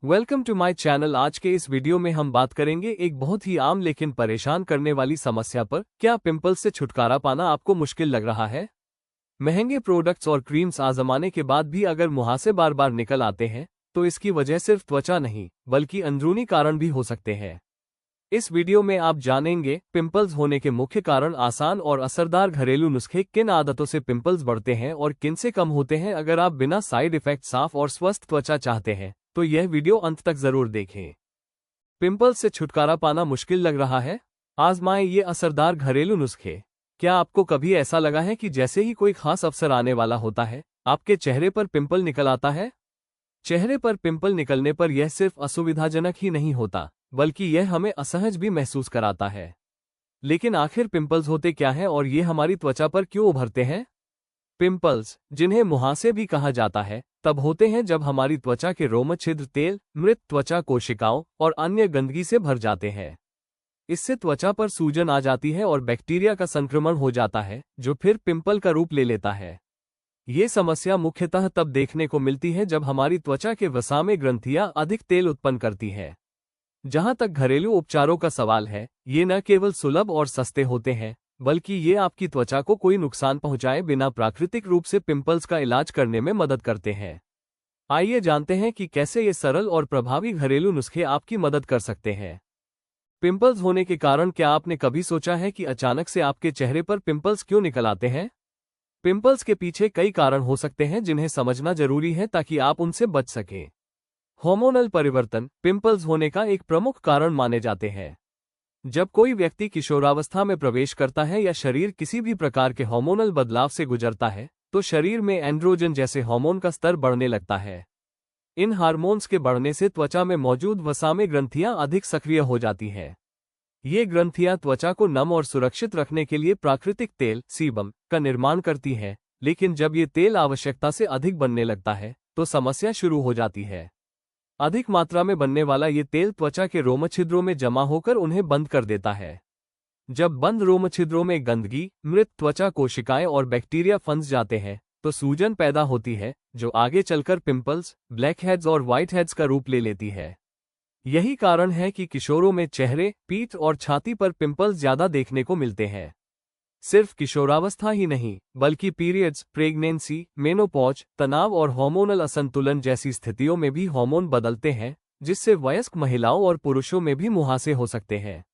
Welcome to my channel. आज के इस वीडियो में हम बात करेंगे एक बहुत ही आम लेकिन परेशान करने वाली समस्या पर। क्या पिंपल्स से छुटकारा पाना आपको मुश्किल लग रहा है? महंगे प्रोडक्ट्स और क्रीम्स आजमाने के बाद भी अगर मुहासे बार बार निकल आते हैं तो इसकी वजह सिर्फ त्वचा नहीं बल्कि अंदरूनी कारण भी हो सकते हैं। इस वीडियो में आप जानेंगे पिंपल्स होने के मुख्य कारण, आसान और असरदार घरेलू नुस्खे, किन आदतों से पिंपल्स बढ़ते हैं और किन से कम होते हैं। अगर आप बिना साइड इफेक्ट साफ और स्वस्थ त्वचा चाहते हैं तो यह वीडियो अंत तक जरूर देखें। पिंपल्स से छुटकारा पाना मुश्किल लग रहा है? आजमाएं ये असरदार घरेलू नुस्खे। क्या आपको कभी ऐसा लगा है कि जैसे ही कोई खास अवसर आने वाला होता है आपके चेहरे पर पिंपल निकल आता है? चेहरे पर पिंपल निकलने पर यह सिर्फ असुविधाजनक ही नहीं होता बल्कि यह हमें असहज भी महसूस कराता है। लेकिन आखिर पिंपल्स होते क्या हैं और ये हमारी त्वचा पर क्यों उभरते हैं? पिंपल्स, जिन्हें मुहासे भी कहा जाता है, तब होते हैं जब हमारी त्वचा के रोम छिद्र तेल, मृत त्वचा कोशिकाओं और अन्य गंदगी से भर जाते हैं। इससे त्वचा पर सूजन आ जाती है और बैक्टीरिया का संक्रमण हो जाता है जो फिर पिंपल का रूप ले लेता है। ये समस्या मुख्यतः तब देखने को मिलती है जब हमारी त्वचा के वसा में ग्रंथियां अधिक तेल उत्पन्न करती है। जहां तक घरेलू उपचारों का सवाल है, ये न केवल सुलभ और सस्ते होते हैं बल्कि ये आपकी त्वचा को कोई नुकसान पहुंचाए बिना प्राकृतिक रूप से पिंपल्स का इलाज करने में मदद करते हैं। आइए जानते हैं कि कैसे ये सरल और प्रभावी घरेलू नुस्खे आपकी मदद कर सकते हैं। पिंपल्स होने के कारण, क्या आपने कभी सोचा है कि अचानक से आपके चेहरे पर पिंपल्स क्यों निकल आते हैं? पिंपल्स के पीछे कई कारण हो सकते हैं जिन्हें समझना जरूरी है ताकि आप उनसे बच सकें। हार्मोनल परिवर्तन पिंपल्स होने का एक प्रमुख कारण माने जाते हैं। जब कोई व्यक्ति किशोरावस्था में प्रवेश करता है या शरीर किसी भी प्रकार के हार्मोनल बदलाव से गुजरता है तो शरीर में एंड्रोजन जैसे हार्मोन का स्तर बढ़ने लगता है। इन हार्मोन्स के बढ़ने से त्वचा में मौजूद वसा में ग्रंथियां अधिक सक्रिय हो जाती हैं। ये ग्रंथियां त्वचा को नम और सुरक्षित रखने के लिए प्राकृतिक तेल सीबम का निर्माण करती हैं, लेकिन जब ये तेल आवश्यकता से अधिक बनने लगता है तो समस्या शुरू हो जाती है। अधिक मात्रा में बनने वाला ये तेल त्वचा के रोमछिद्रों में जमा होकर उन्हें बंद कर देता है। जब बंद रोमछिद्रों में गंदगी, मृत त्वचा कोशिकाएं और बैक्टीरिया फंस जाते हैं तो सूजन पैदा होती है जो आगे चलकर पिंपल्स, ब्लैकहेड्स और व्हाइटहेड्स का रूप ले लेती है। यही कारण है कि किशोरों में चेहरे, पीठ और छाती पर पिंपल्स ज्यादा देखने को मिलते हैं। सिर्फ किशोरावस्था ही नहीं बल्कि पीरियड्स, प्रेगनेंसी, मेनोपॉज, तनाव और हार्मोनल असंतुलन जैसी स्थितियों में भी हार्मोन बदलते हैं, जिससे वयस्क महिलाओं और पुरुषों में भी मुहासे हो सकते हैं।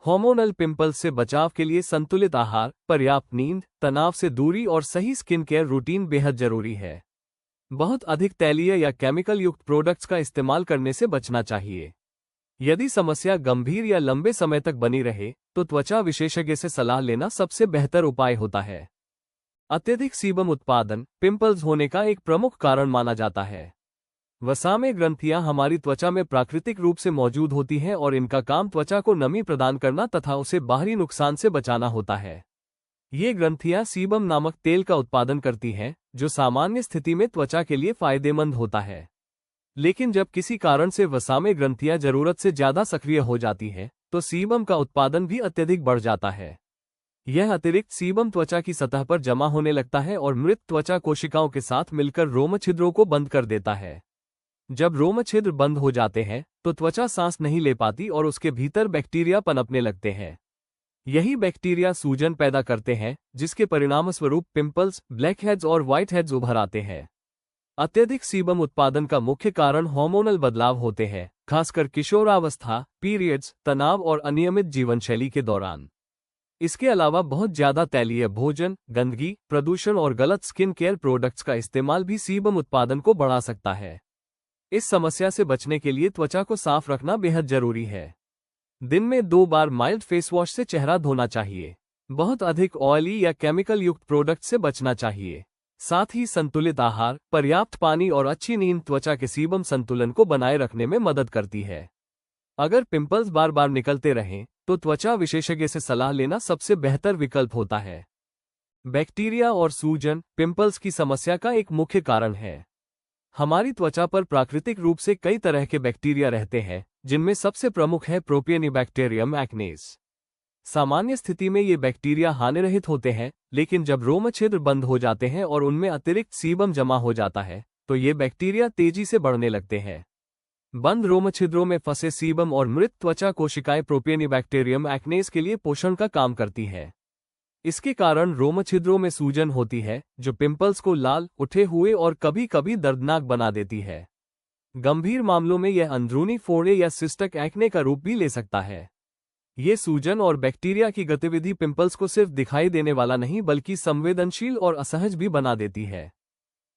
हार्मोनल पिंपल्स से बचाव के लिए संतुलित आहार, पर्याप्त नींद, तनाव से दूरी और सही स्किन केयर रूटीन बेहद जरूरी है। बहुत अधिक तैलीय या केमिकल युक्त प्रोडक्ट्स का इस्तेमाल करने से बचना चाहिए। यदि समस्या गंभीर या लंबे समय तक बनी रहे तो त्वचा विशेषज्ञ से सलाह लेना सबसे बेहतर उपाय होता है। अत्यधिक सीबम उत्पादन पिंपल्स होने का एक प्रमुख कारण माना जाता है। वसा में ग्रंथियां हमारी त्वचा में प्राकृतिक रूप से मौजूद होती हैं और इनका काम त्वचा को नमी प्रदान करना तथा उसे बाहरी नुकसान से बचाना होता है। ये ग्रंथियां सीबम नामक तेल का उत्पादन करती हैं जो सामान्य स्थिति में त्वचा के लिए फायदेमंद होता है। लेकिन जब किसी कारण से वसा में ग्रंथियां जरूरत से ज्यादा सक्रिय हो जाती हैं तो सीबम का उत्पादन भी अत्यधिक बढ़ जाता है। यह अतिरिक्त सीबम त्वचा की सतह पर जमा होने लगता है और मृत त्वचा कोशिकाओं के साथ मिलकर रोमछिद्रों को बंद कर देता है। जब रोमछिद्र बंद हो जाते हैं तो त्वचा सांस नहीं ले पाती और उसके भीतर बैक्टीरिया पनपने लगते हैं। यही बैक्टीरिया सूजन पैदा करते हैं जिसके परिणामस्वरूप पिंपल्स, ब्लैकहेड्स और व्हाइटहेड्स उभर आते हैं। अत्यधिक सीबम उत्पादन का मुख्य कारण हार्मोनल बदलाव होते हैं, खासकर किशोरावस्था, पीरियड्स, तनाव और अनियमित जीवनशैली के दौरान। इसके अलावा बहुत ज्यादा तैलीय भोजन, गंदगी, प्रदूषण और गलत स्किन केयर प्रोडक्ट्स का इस्तेमाल भी सीबम उत्पादन को बढ़ा सकता है। इस समस्या से बचने के लिए त्वचा को साफ रखना बेहद जरूरी है। दिन में 2 बार माइल्ड फेस वॉश से चेहरा धोना चाहिए। बहुत अधिक ऑयली या केमिकल युक्त प्रोडक्ट से बचना चाहिए। साथ ही संतुलित आहार, पर्याप्त पानी और अच्छी नींद त्वचा के सीबम संतुलन को बनाए रखने में मदद करती है। अगर पिंपल्स बार बार निकलते रहें तो त्वचा विशेषज्ञ से सलाह लेना सबसे बेहतर विकल्प होता है। बैक्टीरिया और सूजन पिंपल्स की समस्या का एक मुख्य कारण है। हमारी त्वचा पर प्राकृतिक रूप से कई तरह के बैक्टीरिया रहते हैं जिनमें सबसे प्रमुख है प्रोपियोनिबैक्टीरियम एक्नेस। सामान्य स्थिति में ये बैक्टीरिया हानिरहित होते हैं, लेकिन जब रोमछिद्र बंद हो जाते हैं और उनमें अतिरिक्त सीबम जमा हो जाता है तो ये बैक्टीरिया तेजी से बढ़ने लगते हैं। बंद रोम छिद्रों में फंसे सीबम और मृत त्वचा कोशिकाएं प्रोपियोनिबैक्टीरियम एक्नेस के लिए पोषण का काम करती है। इसके कारण रोम छिद्रों में सूजन होती है, जो पिंपल्स को लाल, उठे हुए और कभी कभी दर्दनाक बना देती है। गंभीर मामलों में यह अंदरूनी फोड़े या सिस्टक एक्ने का रूप भी ले सकता है। ये सूजन और बैक्टीरिया की गतिविधि पिंपल्स को सिर्फ दिखाई देने वाला नहीं बल्कि संवेदनशील और असहज भी बना देती है।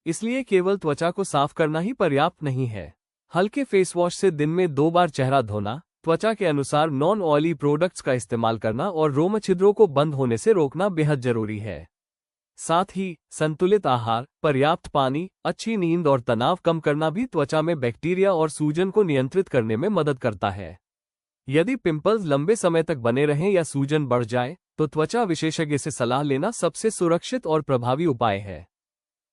इसलिए केवल त्वचा को साफ करना ही पर्याप्त नहीं है। हल्के फेस वॉश से दिन में 2 बार चेहरा धोना, त्वचा के अनुसार नॉन ऑयली प्रोडक्ट्स का इस्तेमाल करना और रोम छिद्रों को बंद होने से रोकना बेहद जरूरी है। साथ ही संतुलित आहार, पर्याप्त पानी, अच्छी नींद और तनाव कम करना भी त्वचा में बैक्टीरिया और सूजन को नियंत्रित करने में मदद करता है। यदि पिंपल्स लंबे समय तक बने रहें या सूजन बढ़ जाए, तो त्वचा विशेषज्ञ से सलाह लेना सबसे सुरक्षित और प्रभावी उपाय है।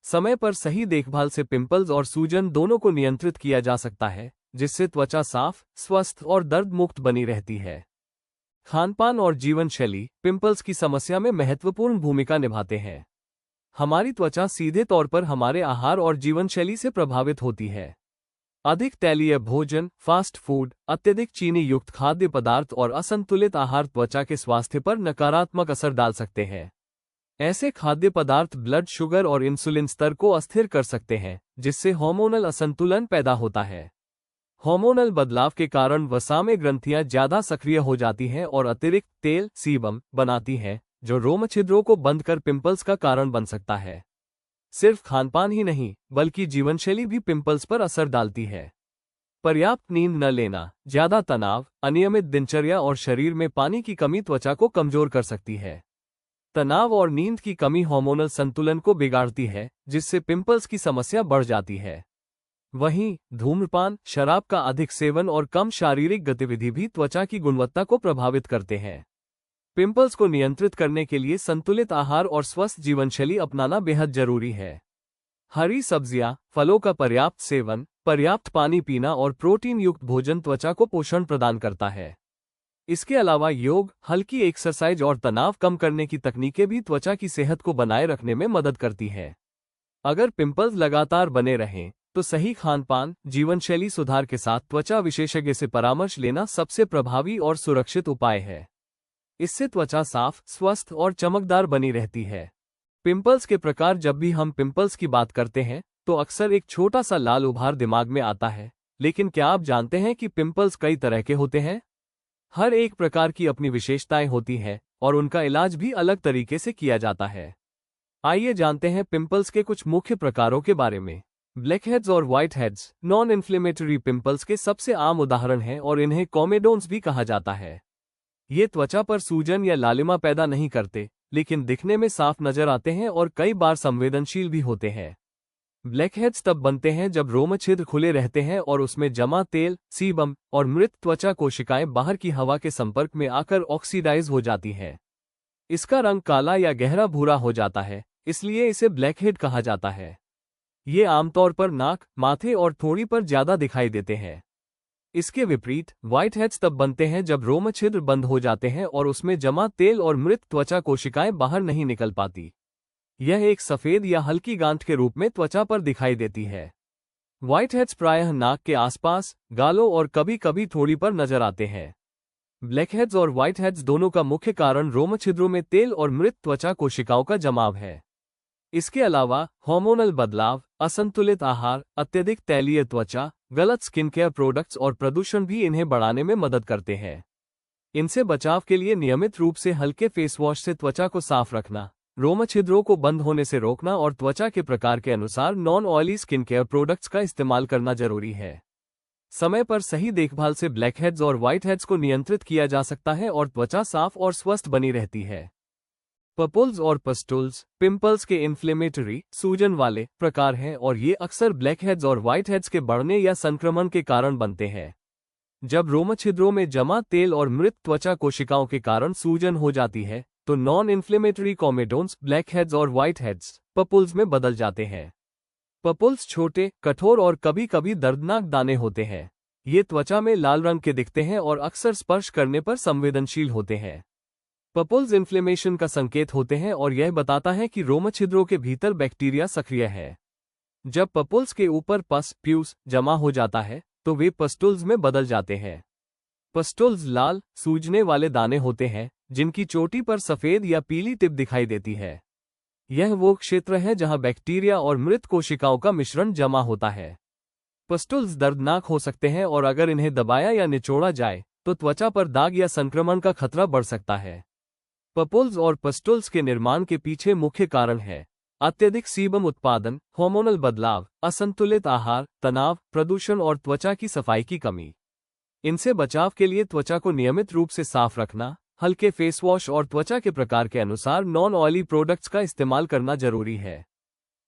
समय पर सही देखभाल से पिंपल्स और सूजन दोनों को नियंत्रित किया जा सकता है, जिससे त्वचा साफ, स्वस्थ और दर्द मुक्त बनी रहती है। खानपान और जीवन शैली पिंपल्स की समस्या में महत्वपूर्ण भूमिका निभाते हैं। हमारी त्वचा सीधे तौर पर हमारे आहार और जीवन शैली से प्रभावित होती है। अधिक तैलीय भोजन, फास्ट फूड, अत्यधिक चीनी युक्त खाद्य पदार्थ और असंतुलित आहार त्वचा के स्वास्थ्य पर नकारात्मक असर डाल सकते हैं। ऐसे खाद्य पदार्थ ब्लड शुगर और इंसुलिन स्तर को अस्थिर कर सकते हैं, जिससे हार्मोनल असंतुलन पैदा होता है। हार्मोनल बदलाव के कारण वसा में ग्रंथियां ज्यादा सक्रिय हो जाती हैं और अतिरिक्त तेल, सीबम, बनाती हैं, जो रोम छिद्रों को बंद कर पिंपल्स का कारण बन सकता है। सिर्फ खानपान ही नहीं, बल्कि जीवनशैली भी पिंपल्स पर असर डालती है। पर्याप्त नींद न लेना, ज्यादा तनाव, अनियमित दिनचर्या और शरीर में पानी की कमी त्वचा को कमजोर कर सकती है। तनाव और नींद की कमी हार्मोनल संतुलन को बिगाड़ती है, जिससे पिंपल्स की समस्या बढ़ जाती है। वहीं धूम्रपान, शराब का अधिक सेवन और कम शारीरिक गतिविधि भी त्वचा की गुणवत्ता को प्रभावित करते हैं। पिंपल्स को नियंत्रित करने के लिए संतुलित आहार और स्वस्थ जीवनशैली अपनाना बेहद जरूरी है। हरी सब्जियां, फलों का पर्याप्त सेवन, पर्याप्त पानी पीना और प्रोटीन युक्त भोजन त्वचा को पोषण प्रदान करता है। इसके अलावा योग, हल्की एक्सरसाइज और तनाव कम करने की तकनीकें भी त्वचा की सेहत को बनाए रखने में मदद करती हैं। अगर पिंपल्स लगातार बने रहें, तो सही खानपान, जीवनशैली सुधार के साथ त्वचा विशेषज्ञ से परामर्श लेना सबसे प्रभावी और सुरक्षित उपाय है। इससे त्वचा साफ, स्वस्थ और चमकदार बनी रहती है। पिंपल्स के प्रकार जब भी हम पिंपल्स की बात करते हैं, तो अक्सर एक छोटा सा लाल उभार दिमाग में आता है। लेकिन क्या आप जानते हैं कि पिंपल्स कई तरह के होते हैं? हर एक प्रकार की अपनी विशेषताएं होती हैं और उनका इलाज भी अलग तरीके से किया जाता है। आइए जानते हैं पिंपल्स के कुछ मुख्य प्रकारों के बारे में। ब्लैकहेड्स और व्हाइटहेड्स नॉन इन्फ्लेमेटरी पिंपल्स के सबसे आम उदाहरण हैं और इन्हें कॉमेडोन्स भी कहा जाता है। ये त्वचा पर सूजन या लालिमा पैदा नहीं करते, लेकिन दिखने में साफ नजर आते हैं और कई बार संवेदनशील भी होते हैं। ब्लैकहेड्स तब बनते हैं जब रोम छिद्र खुले रहते हैं और उसमें जमा तेल, सीबम और मृत त्वचा कोशिकाएं बाहर की हवा के संपर्क में आकर ऑक्सीडाइज हो जाती हैं। इसका रंग काला या गहरा भूरा हो जाता है, इसलिए इसे ब्लैकहेड कहा जाता है। ये आमतौर पर नाक, माथे और ठोड़ी पर ज्यादा दिखाई देते हैं। इसके विपरीत व्हाइटहेड्स तब बनते हैं जब रोम छिद्र बंद हो जाते हैं और उसमें जमा तेल और मृत त्वचा कोशिकाएं बाहर नहीं निकल पाती। यह एक सफेद या हल्की गांठ के रूप में त्वचा पर दिखाई देती है। व्हाइटहेड्स प्रायः नाक के आसपास, गालों और कभी कभी ठोड़ी पर नजर आते हैं। ब्लैकहेड्स और व्हाइटहेड्स दोनों का मुख्य कारण रोम छिद्रों में तेल और मृत त्वचा कोशिकाओं का जमाव है। इसके अलावा हार्मोनल बदलाव, असंतुलित आहार, अत्यधिक तैलीय त्वचा, गलत स्किन केयर प्रोडक्ट्स और प्रदूषण भी इन्हें बढ़ाने में मदद करते हैं। इनसे बचाव के लिए नियमित रूप से हल्के फेस वॉश से त्वचा को साफ रखना, रोम छिद्रों को बंद होने से रोकना और त्वचा के प्रकार के अनुसार non oily skin care products का इस्तेमाल करना जरूरी है। समय पर सही देखभाल से ब्लैकहेड्स और व्हाइटहेड्स को नियंत्रित किया जा सकता है और त्वचा साफ और स्वस्थ बनी रहती है। पपुल्स और पस्टुल्स पिंपल्स के इन्फ्लेमेटरी, सूजन वाले प्रकार हैं और ये अक्सर ब्लैकहेड्स और व्हाइटहेड्स के बढ़ने या संक्रमण के कारण बनते हैं। जब रोम छिद्रों में जमा तेल और मृत त्वचा कोशिकाओं के कारण सूजन हो जाती है, तो नॉन इन्फ्लेमेटरी कॉमेडोन्स ब्लैकहेड्स और व्हाइटहेड्स पपुल्स में बदल जाते हैं। पपुल्स छोटे, कठोर और कभी कभी दर्दनाक दाने होते हैं। ये त्वचा में लाल रंग के दिखते हैं और अक्सर स्पर्श करने पर संवेदनशील होते हैं। पपुल्स इन्फ्लेमेशन का संकेत होते हैं और यह बताता है कि रोम छिद्रों के भीतर बैक्टीरिया सक्रिय है। जब पपुल्स के ऊपर पस, प्यूस जमा हो जाता है, तो वे पस्टुल्स में बदल जाते हैं। पस्टुल्स लाल, सूजने वाले दाने होते हैं जिनकी चोटी पर सफेद या पीली टिप दिखाई देती है। यह वो क्षेत्र है जहां बैक्टीरिया और मृत कोशिकाओं का मिश्रण जमा होता है। पस्टुल्स दर्दनाक हो सकते हैं और अगर इन्हें दबाया या निचोड़ा जाए तो त्वचा पर दाग या संक्रमण का खतरा बढ़ सकता है। पपुल्स और पस्टुल्स के निर्माण के पीछे मुख्य कारण है अत्यधिक सीबम उत्पादन, हार्मोनल बदलाव, असंतुलित आहार, तनाव, प्रदूषण और त्वचा की सफाई की कमी। इनसे बचाव के लिए त्वचा को नियमित रूप से साफ रखना, हल्के फेस वॉश और त्वचा के प्रकार के अनुसार नॉन ऑयली प्रोडक्ट्स का इस्तेमाल करना जरूरी है।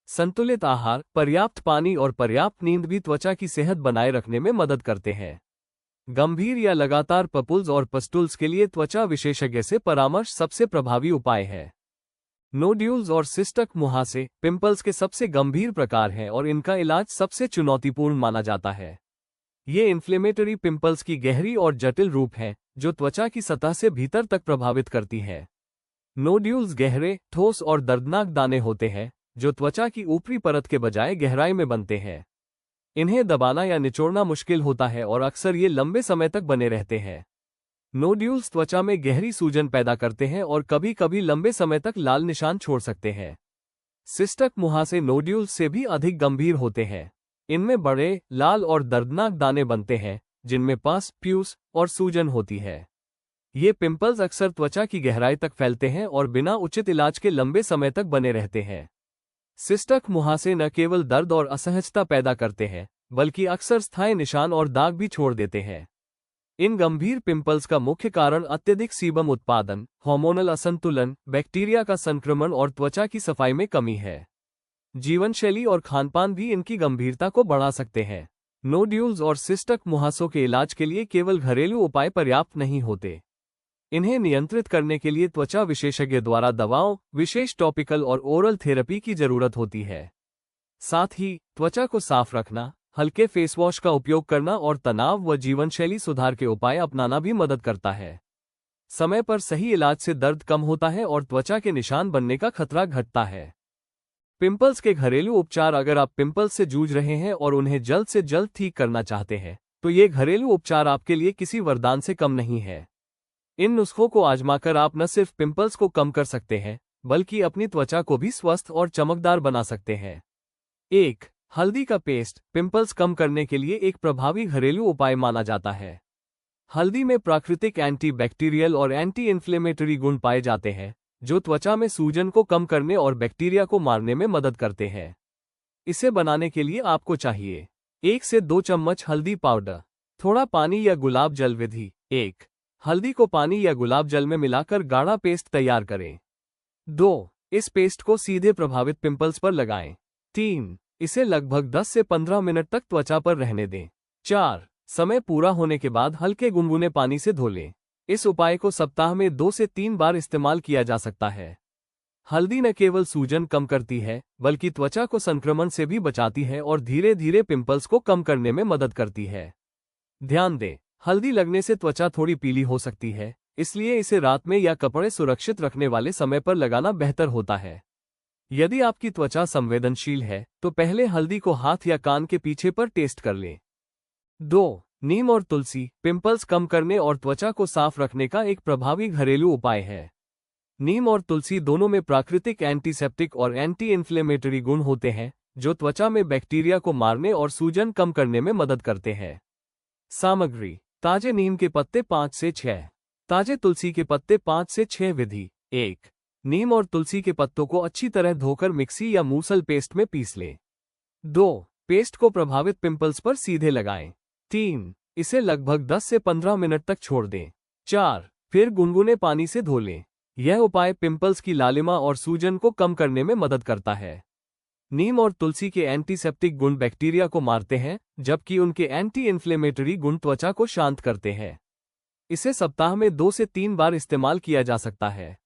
संतुलित आहार, पर्याप्त पानी और पर्याप्त नींद भी त्वचा की सेहत बनाए रखने में मदद करते हैं। गंभीर या लगातार पपुल्स और पस्टुल्स के लिए त्वचा विशेषज्ञ से परामर्श सबसे प्रभावी उपाय है। नोड्यूल्स और सिस्टक मुहासे पिंपल्स के सबसे गंभीर प्रकार हैं और इनका इलाज सबसे चुनौतीपूर्ण माना जाता है। ये इन्फ्लेमेटरी पिंपल्स की गहरी और जटिल रूप है जो त्वचा की सतह से भीतर तक प्रभावित करती है। नोड्यूल्स गहरे, ठोस और दर्दनाक दाने होते हैं जो त्वचा की ऊपरी परत के बजाय गहराई में बनते हैं। इन्हें दबाना या निचोड़ना मुश्किल होता है और अक्सर ये लंबे समय तक बने रहते हैं। नोड्यूल्स त्वचा में गहरी सूजन पैदा करते हैं और कभी कभी लंबे समय तक लाल निशान छोड़ सकते हैं। सिस्टक मुहासे नोड्यूल्स से भी अधिक गंभीर होते हैं। इनमें बड़े, लाल और दर्दनाक दाने बनते हैं जिनमें पस, प्यूस और सूजन होती है। ये पिंपल्स अक्सर त्वचा की गहराई तक फैलते हैं और बिना उचित इलाज के लंबे समय तक बने रहते हैं। सिस्टक मुहासे न केवल दर्द और असहजता पैदा करते हैं बल्कि अक्सर स्थायी निशान और दाग भी छोड़ देते हैं। इन गंभीर पिंपल्स का मुख्य कारण अत्यधिक सीबम उत्पादन, हार्मोनल असंतुलन, बैक्टीरिया का संक्रमण और त्वचा की सफाई में कमी है। जीवनशैली और खानपान भी इनकी गंभीरता को बढ़ा सकते हैं। नोड्यूल्स और सिस्टक मुहासों के इलाज के लिए केवल घरेलू उपाय पर्याप्त नहीं होते। इन्हें नियंत्रित करने के लिए त्वचा विशेषज्ञ द्वारा दवाओं, विशेष टॉपिकल और ओरल थेरेपी की जरूरत होती है। साथ ही त्वचा को साफ रखना, हल्के फेस वॉश का उपयोग करना और तनाव व जीवनशैली सुधार के उपाय अपनाना भी मदद करता है। समय पर सही इलाज से दर्द कम होता है और त्वचा के निशान बनने का खतरा घटता है। पिंपल्स के घरेलू उपचार। अगर आप पिंपल्स से जूझ रहे हैं और उन्हें जल्द से जल्द ठीक करना चाहते हैं तो ये घरेलू उपचार आपके लिए किसी वरदान से कम नहीं है। इन नुस्खों को आजमाकर आप न सिर्फ पिंपल्स को कम कर सकते हैं बल्कि अपनी त्वचा को भी स्वस्थ और चमकदार बना सकते हैं। 1. हल्दी का पेस्ट पिंपल्स कम करने के लिए एक प्रभावी घरेलू उपाय माना जाता है। हल्दी में प्राकृतिक एंटी बैक्टीरियल और एंटी इन्फ्लेमेटरी गुण पाए जाते हैं जो त्वचा में सूजन को कम करने और बैक्टीरिया को मारने में मदद करते हैं। इसे बनाने के लिए आपको चाहिए 1 से 2 चम्मच हल्दी पाउडर, थोड़ा पानी या गुलाब जल। विधि 1. हल्दी को पानी या गुलाब जल में मिलाकर गाढ़ा पेस्ट तैयार करें। 2. इस पेस्ट को सीधे प्रभावित पिंपल्स पर लगाएं। 3. इसे लगभग 10 से 15 मिनट तक त्वचा पर रहने दें। 4. समय पूरा होने के बाद हल्के गुनगुने पानी से धो लें। इस उपाय को सप्ताह में 2 से 3 बार इस्तेमाल किया जा सकता है। हल्दी न केवल सूजन कम करती है बल्कि त्वचा को संक्रमण से भी बचाती है और धीरे धीरे पिंपल्स को कम करने में मदद करती है। ध्यान दें, हल्दी लगने से त्वचा थोड़ी पीली हो सकती है, इसलिए इसे रात में या कपड़े सुरक्षित रखने वाले समय पर लगाना बेहतर होता है। यदि आपकी त्वचा संवेदनशील है तो पहले हल्दी को हाथ या कान के पीछे पर टेस्ट कर लें। 2. नीम और तुलसी पिंपल्स कम करने और त्वचा को साफ रखने का एक प्रभावी घरेलू उपाय है। नीम और तुलसी दोनों में प्राकृतिक एंटीसेप्टिक और एंटी इन्फ्लेमेटरी गुण होते हैं जो त्वचा में बैक्टीरिया को मारने और सूजन कम करने में मदद करते हैं। सामग्री: ताजे नीम के पत्ते 5 से 6, ताजे तुलसी के पत्ते 5 से 6। विधि 1. नीम और तुलसी के पत्तों को अच्छी तरह धोकर मिक्सी या मूसल पेस्ट में पीस लें। 2. पेस्ट को प्रभावित पिंपल्स पर सीधे लगाएं। 3. इसे लगभग 10 से 15 मिनट तक छोड़ दें। 4. फिर गुनगुने पानी से धो लें। यह उपाय पिंपल्स की लालिमा और सूजन को कम करने में मदद करता है। नीम और तुलसी के एंटीसेप्टिक गुण बैक्टीरिया को मारते हैं जबकि उनके एंटी इन्फ्लेमेटरी गुण त्वचा को शांत करते हैं। इसे सप्ताह में 2 से 3 बार इस्तेमाल किया जा सकता है।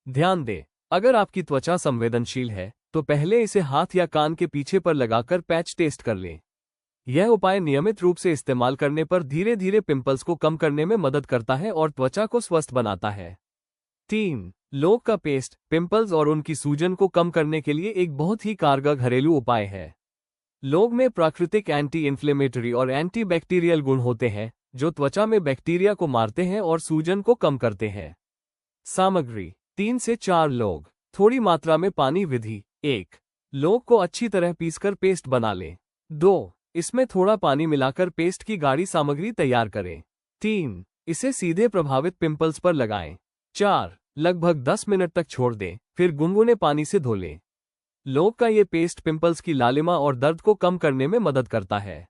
ध्यान दें, अगर आपकी त्वचा संवेदनशील है तो पहले इसे हाथ या कान के पीछे पर लगाकर पैच टेस्ट कर लें। यह उपाय नियमित रूप से इस्तेमाल करने पर धीरे धीरे पिंपल्स को कम करने में मदद करता है और त्वचा को स्वस्थ बनाता है। 3. लौंग का पेस्ट पिंपल्स और उनकी सूजन को कम करने के लिए एक बहुत ही कारगर घरेलू उपाय है। लौंग में प्राकृतिक एंटी इन्फ्लेमेटरी और एंटी बैक्टीरियल गुण होते हैं जो त्वचा में बैक्टीरिया को मारते हैं और सूजन को कम करते हैं। सामग्री 3 से 4 लौंग। थोड़ी मात्रा में पानी विधि 1. लौंग को अच्छी तरह पीसकर पेस्ट बना लें। 2. इसमें थोड़ा पानी मिलाकर पेस्ट की गाढ़ी सामग्री तैयार करें। 3. इसे सीधे प्रभावित पिंपल्स पर लगाएं। 4. लगभग 10 मिनट तक छोड़ दें, फिर गुनगुने पानी से धो लें। लौंग का ये पेस्ट पिंपल्स की लालिमा और दर्द को कम करने में मदद करता है।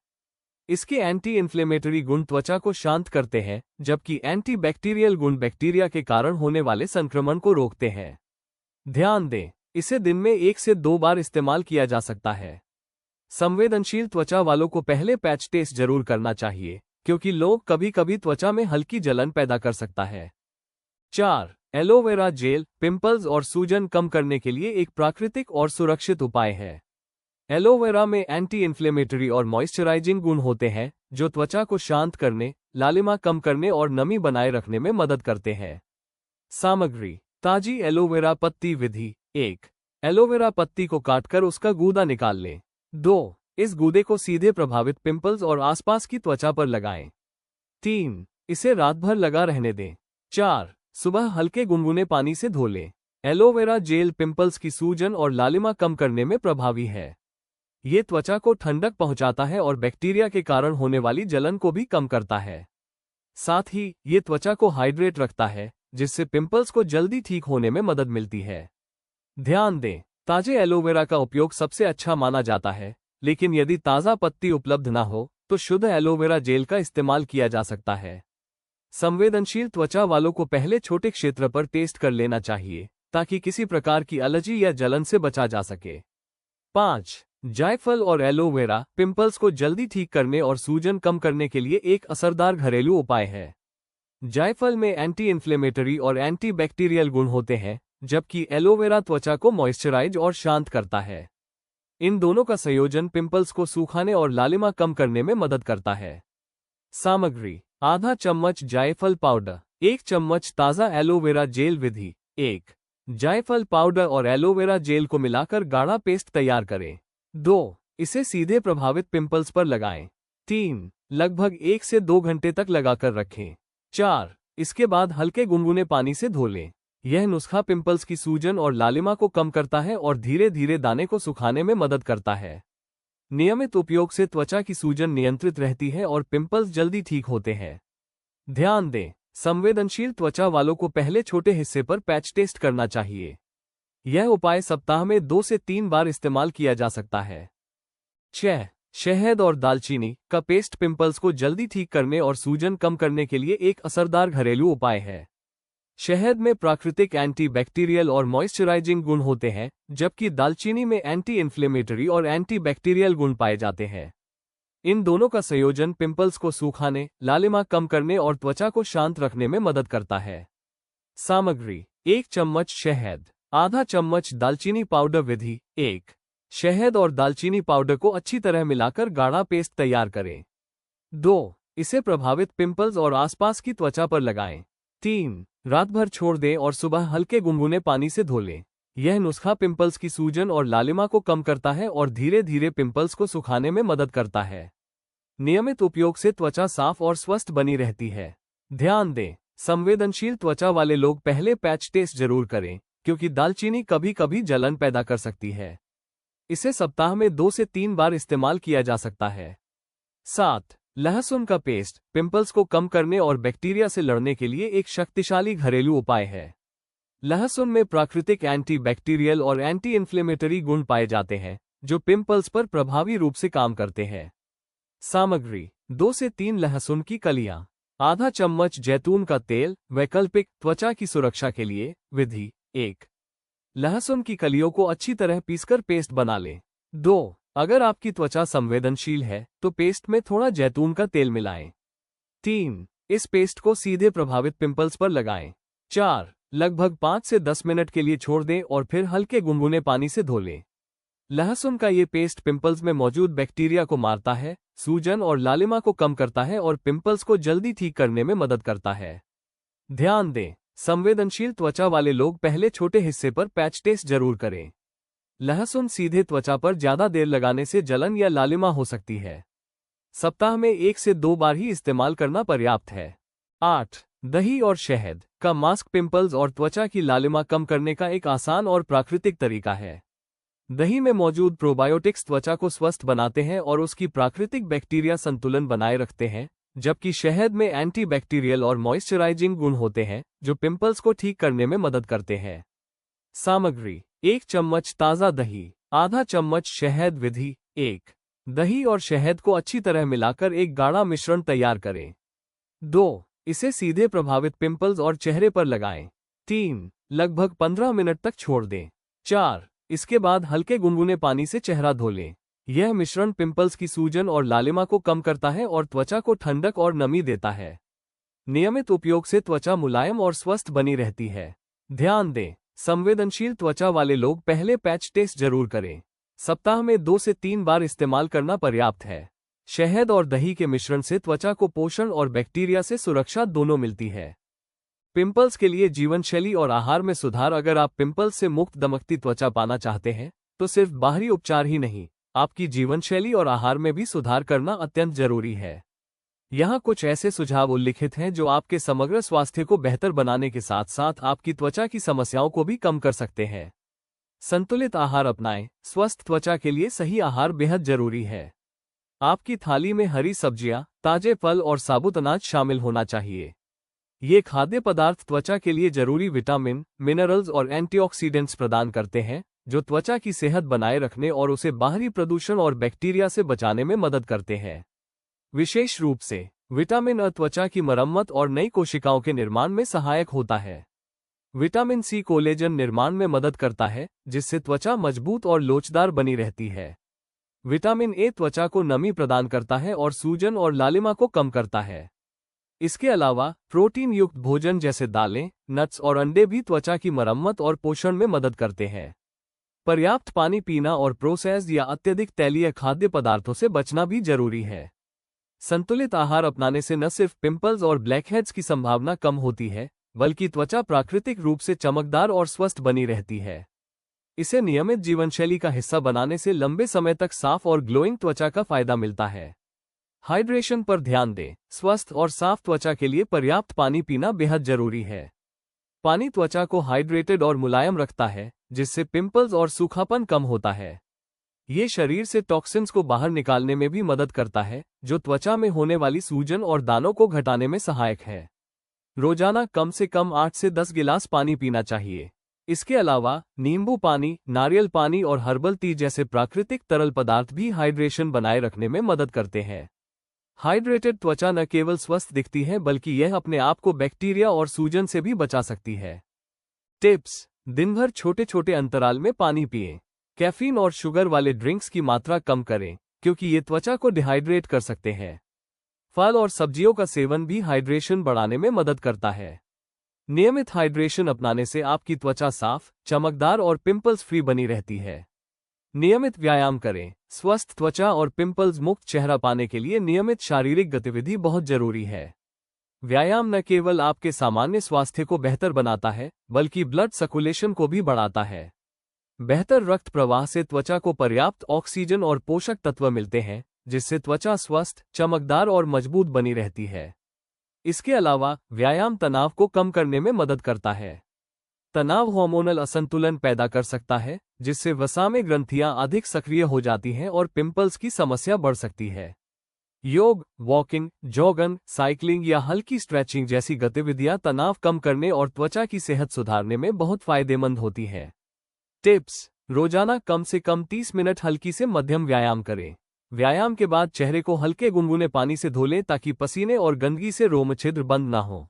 इसके एंटी इन्फ्लेमेटरी गुण त्वचा को शांत करते हैं, जबकि एंटी बैक्टीरियल गुण बैक्टीरिया के कारण होने वाले संक्रमण को रोकते हैं। ध्यान दें, इसे दिन में 1 से 2 बार इस्तेमाल किया जा सकता है। संवेदनशील त्वचा वालों को पहले पैच टेस्ट जरूर करना चाहिए, क्योंकि लौंग कभी कभी त्वचा में हल्की जलन पैदा कर सकता है। 4. एलोवेरा जेल पिंपल्स और सूजन कम करने के लिए एक प्राकृतिक और सुरक्षित उपाय है। एलोवेरा में एंटी इन्फ्लेमेटरी और मॉइस्चराइजिंग गुण होते हैं जो त्वचा को शांत करने, लालिमा कम करने और नमी बनाए रखने में मदद करते हैं। सामग्री ताजी एलोवेरा पत्ती विधि 1. एलोवेरा पत्ती को काटकर उसका गूदा निकाल लें। 2. इस गूदे को सीधे प्रभावित पिंपल्स और आसपास की त्वचा पर लगाएं। 3. इसे रात भर लगा रहने दें। 4. सुबह हल्के गुनगुने पानी से धो लें। एलोवेरा जेल पिंपल्स की सूजन और लालिमा कम करने में प्रभावी है। ये त्वचा को ठंडक पहुंचाता है और बैक्टीरिया के कारण होने वाली जलन को भी कम करता है। साथ ही ये त्वचा को हाइड्रेट रखता है, जिससे पिंपल्स को जल्दी ठीक होने में मदद मिलती है। ध्यान दें, ताजे एलोवेरा का उपयोग सबसे अच्छा माना जाता है, लेकिन यदि ताज़ा पत्ती उपलब्ध ना हो तो शुद्ध एलोवेरा जेल का इस्तेमाल किया जा सकता है। संवेदनशील त्वचा वालों को पहले छोटे क्षेत्र पर टेस्ट कर लेना चाहिए, ताकि किसी प्रकार की एलर्जी या जलन से बचा जा सके। 5. जायफल और एलोवेरा पिंपल्स को जल्दी ठीक करने और सूजन कम करने के लिए एक असरदार घरेलू उपाय है। जायफल में एंटी इन्फ्लेमेटरी और एंटी बैक्टीरियल गुण होते हैं, जबकि एलोवेरा त्वचा को मॉइस्चराइज और शांत करता है। इन दोनों का संयोजन पिंपल्स को सूखाने और लालिमा कम करने में मदद करता है। सामग्री आधा चम्मच जायफल पाउडर, 1 चम्मच ताज़ा एलोवेरा जेल विधि 1. जायफल पाउडर और एलोवेरा जेल को मिलाकर गाढ़ा पेस्ट तैयार करें। 2. इसे सीधे प्रभावित पिंपल्स पर लगाएं। 3. लगभग 1 से 2 घंटे तक लगाकर रखें। 4. इसके बाद हल्के गुनगुने पानी से धो लें। यह नुस्खा पिंपल्स की सूजन और लालिमा को कम करता है और धीरे धीरे दाने को सुखाने में मदद करता है। नियमित उपयोग से त्वचा की सूजन नियंत्रित रहती है और पिंपल्स जल्दी ठीक होते हैं। ध्यान दें, संवेदनशील त्वचा वालों को पहले छोटे हिस्से पर पैच टेस्ट करना चाहिए। यह उपाय सप्ताह में 2 से 3 बार इस्तेमाल किया जा सकता है। 6. शहद और दालचीनी का पेस्ट पिंपल्स को जल्दी ठीक करने और सूजन कम करने के लिए एक असरदार घरेलू उपाय है। शहद में प्राकृतिक एंटी बैक्टीरियल और मॉइस्चराइजिंग गुण होते हैं, जबकि दालचीनी में एंटी इन्फ्लेमेटरी और एंटी बैक्टीरियल गुण पाए जाते हैं। इन दोनों का संयोजन पिंपल्स को सूखाने, लालिमा कम करने और त्वचा को शांत रखने में मदद करता है। सामग्री 1 चम्मच शहद, आधा चम्मच दालचीनी पाउडर विधि 1. शहद और दालचीनी पाउडर को अच्छी तरह मिलाकर गाढ़ा पेस्ट तैयार करें। 2. इसे प्रभावित पिंपल्स और आसपास की त्वचा पर लगाएं। 3. रात भर छोड़ दें और सुबह हल्के गुनगुने पानी से धो लें। यह नुस्खा पिंपल्स की सूजन और लालिमा को कम करता है और धीरे धीरे पिंपल्स को सुखाने में मदद करता है। नियमित उपयोग से त्वचा साफ और स्वस्थ बनी रहती है। ध्यान दें, संवेदनशील त्वचा वाले लोग पहले पैच टेस्ट जरूर करें, क्योंकि दालचीनी कभी कभी जलन पैदा कर सकती है। इसे सप्ताह में 2 से 3 बार इस्तेमाल किया जा सकता है। 7. लहसुन का पेस्ट पिंपल्स को कम करने और बैक्टीरिया से लड़ने के लिए एक शक्तिशाली घरेलू उपाय है। लहसुन में प्राकृतिक एंटी बैक्टीरियल और एंटी इन्फ्लेमेटरी गुण पाए जाते हैं, जो पिंपल्स पर प्रभावी रूप से काम करते हैं। सामग्री 2 से 3 लहसुन की कलियां, आधा चम्मच जैतून का तेल। वैकल्पिक त्वचा की सुरक्षा के लिए विधि 1. लहसुन की कलियों को अच्छी तरह पीसकर पेस्ट बना लें। 2. अगर आपकी त्वचा संवेदनशील है तो पेस्ट में थोड़ा जैतून का तेल मिलाएं। 3. इस पेस्ट को सीधे प्रभावित पिंपल्स पर लगाएं। 4. लगभग 5 से 10 मिनट के लिए छोड़ दें और फिर हल्के गुनगुने पानी से धो लें। लहसुन का ये पेस्ट पिंपल्स में मौजूद बैक्टीरिया को मारता है, सूजन और लालिमा को कम करता है और पिंपल्स को जल्दी ठीक करने में मदद करता है। ध्यान दें, संवेदनशील त्वचा वाले लोग पहले छोटे हिस्से पर पैच टेस्ट जरूर करें। लहसुन सीधे त्वचा पर ज्यादा देर लगाने से जलन या लालिमा हो सकती है। सप्ताह में 1 से 2 बार ही इस्तेमाल करना पर्याप्त है। 8. दही और शहद का मास्क पिंपल्स और त्वचा की लालिमा कम करने का एक आसान और प्राकृतिक तरीका है। दही में मौजूद प्रोबायोटिक्स त्वचा को स्वस्थ बनाते हैं और उसकी प्राकृतिक बैक्टीरिया संतुलन बनाए रखते हैं, जबकि शहद में एंटीबैक्टीरियल और मॉइस्चराइजिंग गुण होते हैं जो पिंपल्स को ठीक करने में मदद करते हैं। सामग्री: 1 चम्मच ताज़ा दही, आधा चम्मच शहद। विधि: 1. दही और शहद को अच्छी तरह मिलाकर एक गाढ़ा मिश्रण तैयार करें। 2. इसे सीधे प्रभावित पिंपल्स और चेहरे पर लगाएं। 3. लगभग 15 मिनट तक छोड़ दें। 4. इसके बाद हल्के गुनगुने पानी से चेहरा धो लें। यह मिश्रण पिंपल्स की सूजन और लालिमा को कम करता है और त्वचा को ठंडक और नमी देता है। नियमित उपयोग से त्वचा मुलायम और स्वस्थ बनी रहती है। ध्यान दें, संवेदनशील त्वचा वाले लोग पहले पैच टेस्ट जरूर करें। सप्ताह में 2 से 3 बार इस्तेमाल करना पर्याप्त है। शहद और दही के मिश्रण से त्वचा को पोषण और बैक्टीरिया से सुरक्षा दोनों मिलती है। पिंपल्स के लिए जीवनशैली और आहार में सुधार: अगर आप पिंपल्स से मुक्त दमकती त्वचा पाना चाहते हैं, तो सिर्फ बाहरी उपचार ही नहीं, आपकी जीवनशैली और आहार में भी सुधार करना अत्यंत जरूरी है। यहाँ कुछ ऐसे सुझाव उल्लिखित हैं जो आपके समग्र स्वास्थ्य को बेहतर बनाने के साथ साथ आपकी त्वचा की समस्याओं को भी कम कर सकते हैं। संतुलित आहार अपनाएं: स्वस्थ त्वचा के लिए सही आहार बेहद जरूरी है। आपकी थाली में हरी सब्जियां, ताजे फल और साबुत अनाज शामिल होना चाहिए। ये खाद्य पदार्थ त्वचा के लिए जरूरी विटामिन, मिनरल्स और एंटीऑक्सीडेंट्स प्रदान करते हैं, जो त्वचा की सेहत बनाए रखने और उसे बाहरी प्रदूषण और बैक्टीरिया से बचाने में मदद करते हैं। विशेष रूप से विटामिन अ त्वचा की मरम्मत और नई कोशिकाओं के निर्माण में सहायक होता है। विटामिन सी कोलेजन निर्माण में मदद करता है, जिससे त्वचा मजबूत और लोचदार बनी रहती है। विटामिन ए त्वचा को नमी प्रदान करता है और सूजन और लालिमा को कम करता है। इसके अलावा प्रोटीन युक्त भोजन जैसे दालें, नट्स और अंडे भी त्वचा की मरम्मत और पोषण में मदद करते हैं। पर्याप्त पानी पीना और प्रोसेस्ड या अत्यधिक तैलीय खाद्य पदार्थों से बचना भी जरूरी है। संतुलित आहार अपनाने से न सिर्फ पिंपल्स और ब्लैकहेड्स की संभावना कम होती है, बल्कि त्वचा प्राकृतिक रूप से चमकदार और स्वस्थ बनी रहती है। इसे नियमित जीवनशैली का हिस्सा बनाने से लंबे समय तक साफ और ग्लोइंग त्वचा का फायदा मिलता है। हाइड्रेशन पर ध्यान दें: स्वस्थ और साफ त्वचा के लिए पर्याप्त पानी पीना बेहद जरूरी है। पानी त्वचा को हाइड्रेटेड और मुलायम रखता है, जिससे पिंपल्स और सूखापन कम होता है। ये शरीर से टॉक्सिन्स को बाहर निकालने में भी मदद करता है, जो त्वचा में होने वाली सूजन और दानों को घटाने में सहायक है। रोजाना कम से कम 8 से 10 गिलास पानी पीना चाहिए। इसके अलावा नींबू पानी, नारियल पानी और हर्बल टी जैसे प्राकृतिक तरल पदार्थ भी हाइड्रेशन बनाए रखने में मदद करते हैं। हाइड्रेटेड त्वचा न केवल स्वस्थ दिखती है, बल्कि यह अपने आप को बैक्टीरिया और सूजन से भी बचा सकती है। टिप्स: दिन भर छोटे छोटे अंतराल में पानी पिएं। कैफीन और शुगर वाले ड्रिंक्स की मात्रा कम करें, क्योंकि ये त्वचा को डिहाइड्रेट कर सकते हैं। फल और सब्जियों का सेवन भी हाइड्रेशन बढ़ाने में मदद करता है। नियमित हाइड्रेशन अपनाने से आपकी त्वचा साफ, चमकदार और पिंपल्स फ्री बनी रहती है। नियमित व्यायाम करें: स्वस्थ त्वचा और पिंपल्स मुक्त चेहरा पाने के लिए नियमित शारीरिक गतिविधि बहुत जरूरी है। व्यायाम न केवल आपके सामान्य स्वास्थ्य को बेहतर बनाता है, बल्कि ब्लड सर्कुलेशन को भी बढ़ाता है। बेहतर रक्त प्रवाह से त्वचा को पर्याप्त ऑक्सीजन और पोषक तत्व मिलते हैं, जिससे त्वचा स्वस्थ, चमकदार और मजबूत बनी रहती है। इसके अलावा व्यायाम तनाव को कम करने में मदद करता है। तनाव हार्मोनल असंतुलन पैदा कर सकता है, जिससे वसा में ग्रंथियां अधिक सक्रिय हो जाती हैं और पिंपल्स की समस्या बढ़ सकती है। योग, वॉकिंग, जॉगिंग, साइकिलिंग या हल्की स्ट्रेचिंग जैसी गतिविधियां तनाव कम करने और त्वचा की सेहत सुधारने में बहुत फायदेमंद होती हैं। टिप्स: रोजाना कम से कम 30 मिनट हल्की से मध्यम व्यायाम करें। व्यायाम के बाद चेहरे को हल्के गुनगुने पानी से धो लें ताकि पसीने और गंदगी से रोमछिद्र बंद ना हो।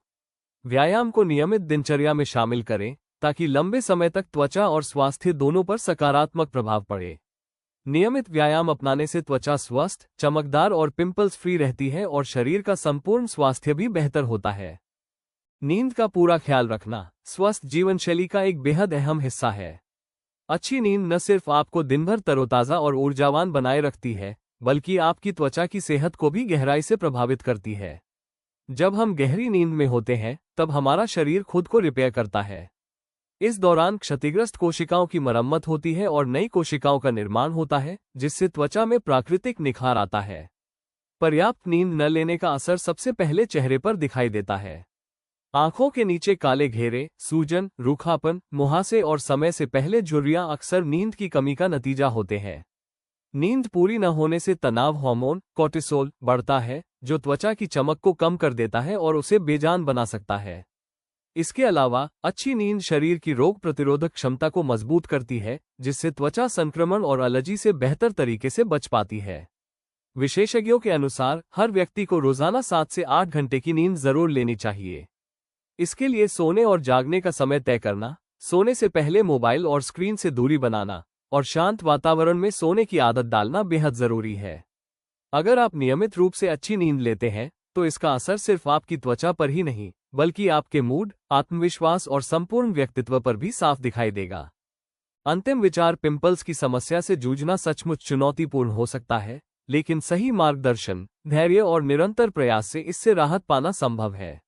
व्यायाम को नियमित दिनचर्या में शामिल करें, ताकि लंबे समय तक त्वचा और स्वास्थ्य दोनों पर सकारात्मक प्रभाव पड़े। नियमित व्यायाम अपनाने से त्वचा स्वस्थ, चमकदार और पिंपल्स फ्री रहती है और शरीर का संपूर्ण स्वास्थ्य भी बेहतर होता है। नींद का पूरा ख्याल रखना स्वस्थ जीवनशैली का एक बेहद अहम हिस्सा है। अच्छी नींद न सिर्फ आपको दिन भर तरोताजा और ऊर्जावान बनाए रखती है, बल्कि आपकी त्वचा की सेहत को भी गहराई से प्रभावित करती है। जब हम गहरी नींद में होते हैं, तब हमारा शरीर खुद को रिपेयर करता है। इस दौरान क्षतिग्रस्त कोशिकाओं की मरम्मत होती है और नई कोशिकाओं का निर्माण होता है, जिससे त्वचा में प्राकृतिक निखार आता है। पर्याप्त नींद न लेने का असर सबसे पहले चेहरे पर दिखाई देता है। आंखों के नीचे काले घेरे, सूजन, रूखापन, मुहासे और समय से पहले झुर्रियां अक्सर नींद की कमी का नतीजा होते हैं। नींद पूरी न होने से तनाव हार्मोन कोर्टिसोल बढ़ता है, जो त्वचा की चमक को कम कर देता है और उसे बेजान बना सकता है। इसके अलावा अच्छी नींद शरीर की रोग प्रतिरोधक क्षमता को मजबूत करती है, जिससे त्वचा संक्रमण और एलर्जी से बेहतर तरीके से बच पाती है। विशेषज्ञों के अनुसार हर व्यक्ति को रोजाना 7 से 8 घंटे की नींद जरूर लेनी चाहिए। इसके लिए सोने और जागने का समय तय करना, सोने से पहले मोबाइल और स्क्रीन से दूरी बनाना और शांत वातावरण में सोने की आदत डालना बेहद जरूरी है। अगर आप नियमित रूप से अच्छी नींद लेते हैं, तो इसका असर सिर्फ आपकी त्वचा पर ही नहीं, बल्कि आपके मूड, आत्मविश्वास और संपूर्ण व्यक्तित्व पर भी साफ दिखाई देगा। अंतिम विचार, पिंपल्स की समस्या से जूझना सचमुच चुनौतीपूर्ण हो सकता है, लेकिन सही मार्गदर्शन, धैर्य और निरंतर प्रयास से इससे राहत पाना संभव है।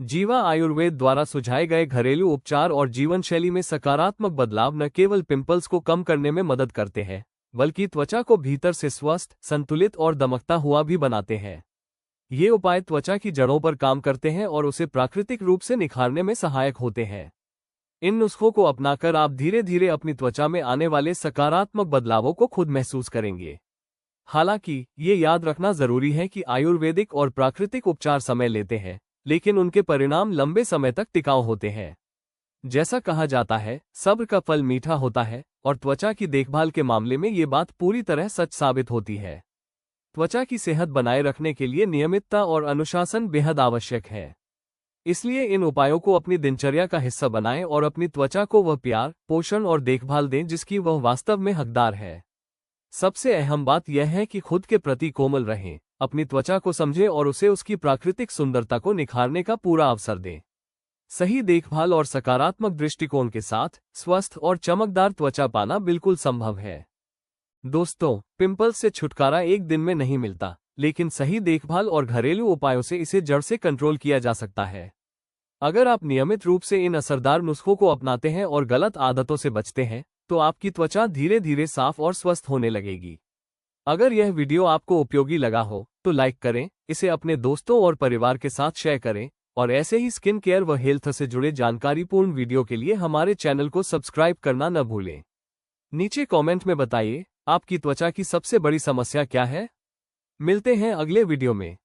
जीवा आयुर्वेद द्वारा सुझाए गए घरेलू उपचार और जीवनशैली में सकारात्मक बदलाव न केवल पिंपल्स को कम करने में मदद करते हैं, बल्कि त्वचा को भीतर से स्वस्थ, संतुलित और दमकता हुआ भी बनाते हैं। ये उपाय त्वचा की जड़ों पर काम करते हैं और उसे प्राकृतिक रूप से निखारने में सहायक होते हैं। इन नुस्खों को अपनाकर आप धीरे धीरे अपनी त्वचा में आने वाले सकारात्मक बदलावों को खुद महसूस करेंगे। हालांकि ये याद रखना जरूरी है कि आयुर्वेदिक और प्राकृतिक उपचार समय लेते हैं, लेकिन उनके परिणाम लंबे समय तक टिकाऊ होते हैं। जैसा कहा जाता है, सब्र का फल मीठा होता है, और त्वचा की देखभाल के मामले में ये बात पूरी तरह सच साबित होती है। त्वचा की सेहत बनाए रखने के लिए नियमितता और अनुशासन बेहद आवश्यक है। इसलिए इन उपायों को अपनी दिनचर्या का हिस्सा बनाएं और अपनी त्वचा को वह प्यार, पोषण और देखभाल दें जिसकी वह वास्तव में हकदार है। सबसे अहम बात यह है कि खुद के प्रति कोमल रहें, अपनी त्वचा को समझें और उसे उसकी प्राकृतिक सुंदरता को निखारने का पूरा अवसर दें। सही देखभाल और सकारात्मक दृष्टिकोण के साथ स्वस्थ और चमकदार त्वचा पाना बिल्कुल संभव है। दोस्तों, पिंपल्स से छुटकारा एक दिन में नहीं मिलता, लेकिन सही देखभाल और घरेलू उपायों से इसे जड़ से कंट्रोल किया जा सकता है। अगर आप नियमित रूप से इन असरदार नुस्खों को अपनाते हैं और गलत आदतों से बचते हैं, तो आपकी त्वचा धीरे धीरे साफ और स्वस्थ होने लगेगी। अगर यह वीडियो आपको उपयोगी लगा हो, तो लाइक करें, इसे अपने दोस्तों और परिवार के साथ शेयर करें, और ऐसे ही स्किन केयर व हेल्थ से जुड़े जानकारीपूर्ण वीडियो के लिए हमारे चैनल को सब्सक्राइब करना न भूलें। नीचे कमेंट में बताइए, आपकी त्वचा की सबसे बड़ी समस्या क्या है? मिलते हैं अगले वीडियो में।